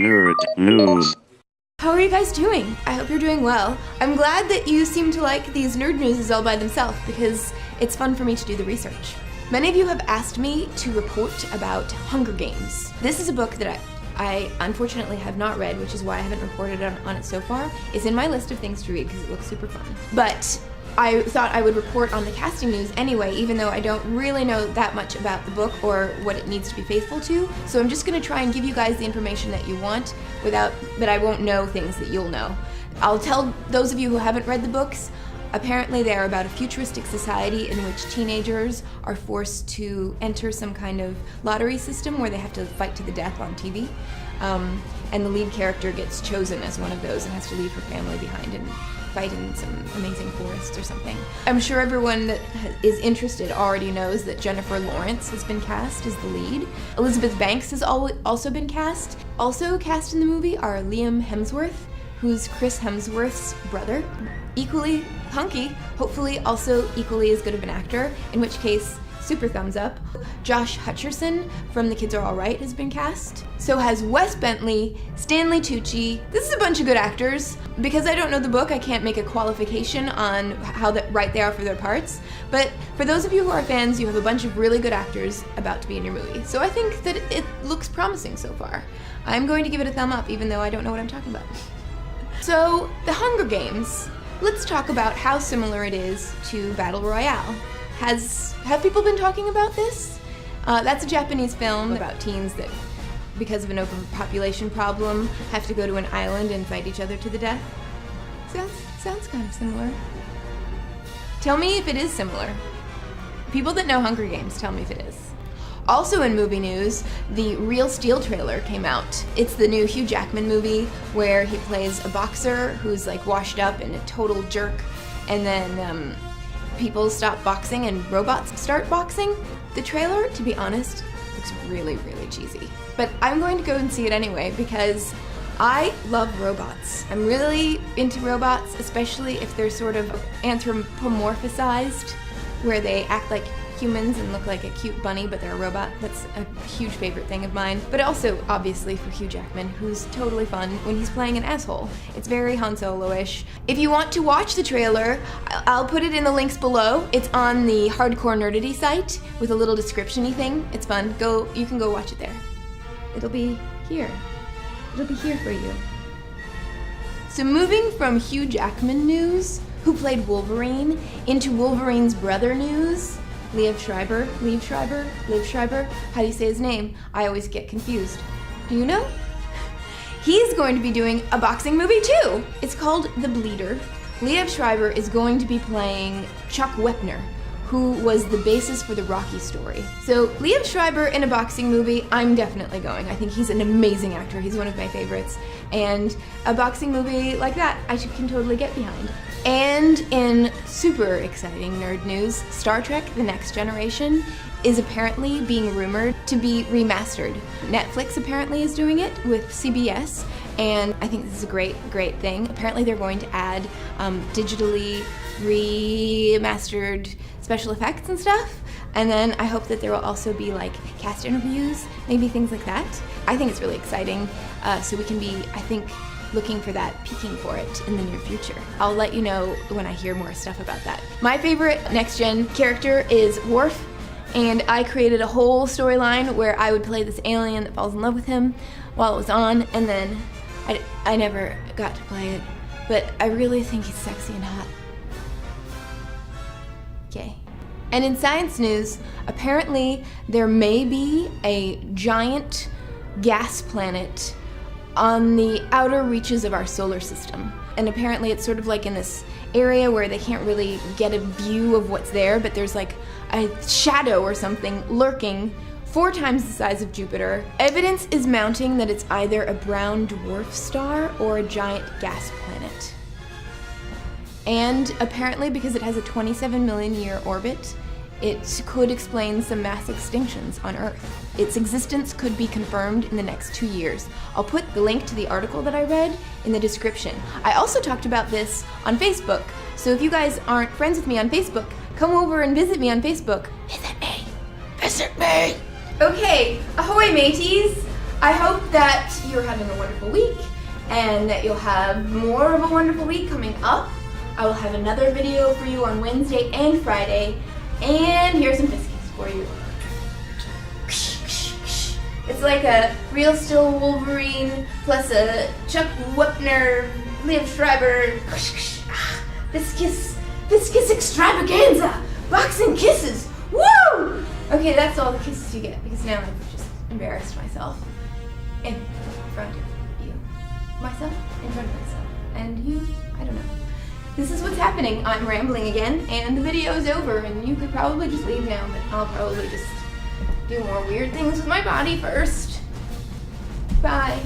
Nerd News. How are you guys doing? I hope you're doing well. I'm glad that you seem to like these nerd newses all by themselves because it's fun for me to do the research. Many of you have asked me to report about Hunger Games. This is a book that I unfortunately have not read, which is why I haven't reported on it so far. It's in my list of things to read because it looks super fun. But I thought I would report on the casting news anyway, even though I don't really know that much about the book or what it needs to be faithful to. So I'm just gonna try and give you guys the information that you want but I won't know things that you'll know. I'll tell those of you who haven't read the books, apparently they are about a futuristic society in which teenagers are forced to enter some kind of lottery system where they have to fight to the death on TV. And the lead character gets chosen as one of those and has to leave her family behind and fight in some amazing forest or something. I'm sure everyone that is interested already knows that Jennifer Lawrence has been cast as the lead. Elizabeth Banks has also been cast. Also cast in the movie are Liam Hemsworth, who's Chris Hemsworth's brother. Equally hunky, hopefully also equally as good of an actor, in which case, super thumbs up. Josh Hutcherson from The Kids Are Alright has been cast. So has Wes Bentley, Stanley Tucci. This is a bunch of good actors. Because I don't know the book, I can't make a qualification on how right they are for their parts. But for those of you who are fans, you have a bunch of really good actors about to be in your movie. So I think that it looks promising so far. I'm going to give it a thumb up, even though I don't know what I'm talking about. So, The Hunger Games. Let's talk about how similar it is to Battle Royale. Have people been talking about this? That's a Japanese film about teens that, because of an overpopulation problem, have to go to an island and fight each other to the death. Sounds kind of similar. Tell me if it is similar. People that know Hunger Games, tell me if it is. Also in movie news, the Real Steel trailer came out. It's the new Hugh Jackman movie where he plays a boxer who's like washed up and a total jerk, and then people stop boxing and robots start boxing. The trailer, to be honest, looks really, really cheesy. But I'm going to go and see it anyway because I love robots. I'm really into robots, especially if they're sort of anthropomorphized, where they act like humans and look like a cute bunny, but they're a robot. That's a huge favorite thing of mine. But also, obviously, for Hugh Jackman, who's totally fun when he's playing an asshole. It's very Han Solo-ish. If you want to watch the trailer, I'll put it in the links below. It's on the Hardcore Nerdity site with a little description-y thing. It's fun. You can go watch it there. It'll be here. It'll be here for you. So moving from Hugh Jackman news, who played Wolverine, into Wolverine's brother news, Liev Schreiber, how do you say his name? I always get confused. Do you know? He's going to be doing a boxing movie too. It's called The Bleeder. Liev Schreiber is going to be playing Chuck Wepner, who was the basis for the Rocky story. So Liev Schreiber in a boxing movie, I'm definitely going. I think he's an amazing actor. He's one of my favorites. And a boxing movie like that, I can totally get behind. And in super exciting nerd news, Star Trek: The Next Generation is apparently being rumored to be remastered. Netflix apparently is doing it with CBS, and I think this is a great, great thing. Apparently they're going to add digitally remastered special effects and stuff, and then I hope that there will also be like cast interviews, maybe things like that. I think it's really exciting, so we can be, I think, looking for that, peeking for it in the near future. I'll let you know when I hear more stuff about that. My favorite next-gen character is WORF, and I created a whole storyline where I would play this alien that falls in love with him while it was on, and then I never got to play it, but I really think he's sexy and hot. Okay. And in science news, apparently there may be a giant gas planet on the outer reaches of our solar system. And apparently it's sort of like in this area where they can't really get a view of what's there, but there's like a shadow or something lurking 4 times the size of Jupiter. Evidence is mounting that it's either a brown dwarf star or a giant gas planet. And apparently because it has a 27 million year orbit, it could explain some mass extinctions on Earth. Its existence could be confirmed in the next 2 years. I'll put the link to the article that I read in the description. I also talked about this on Facebook, so if you guys aren't friends with me on Facebook, come over and visit me on Facebook. Visit me! Visit me! Okay, ahoy mateys! I hope that you're having a wonderful week and that you'll have more of a wonderful week coming up. I will have another video for you on Wednesday and Friday, and here's some biscuits for you. It's like a Real Still Wolverine plus a Chuck Wepner, Liv Schreiber, Viscous Extravaganza, Boxing Kisses, woo! Okay, that's all the kisses you get, because now I've just embarrassed myself in front of you. Myself in front of myself. And you, I don't know. This is what's happening. I'm rambling again, and the video is over, and you could probably just leave now, but I'll probably just do more weird things with my body first. Bye.